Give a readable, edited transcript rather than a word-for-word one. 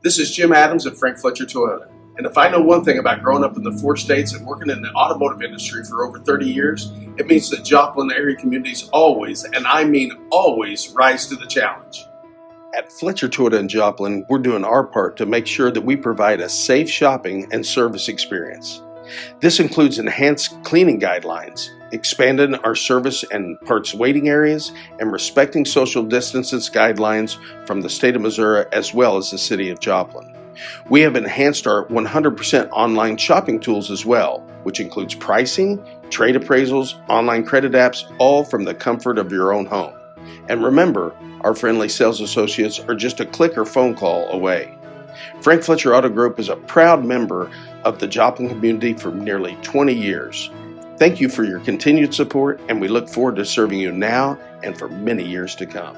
This is Jim Adams at Fletcher Toyota. And if I know one thing about growing up in the 4 states and working in the automotive industry for over 30 years, it means that Joplin area communities always, and I mean always, rise to the challenge. At Fletcher Toyota in Joplin, we're doing our part to make sure that we provide a safe shopping and service experience. This includes enhanced cleaning guidelines, expanding our service and parts waiting areas, and respecting social distances guidelines from the state of Missouri as well as the city of Joplin. We have enhanced our 100% online shopping tools as well, which includes pricing, trade appraisals, online credit apps, all from the comfort of your own home. And remember, our friendly sales associates are just a click or phone call away. Fletcher Auto Group is a proud member of the Joplin community for nearly 20 years. Thank you for your continued support, and we look forward to serving you now and for many years to come.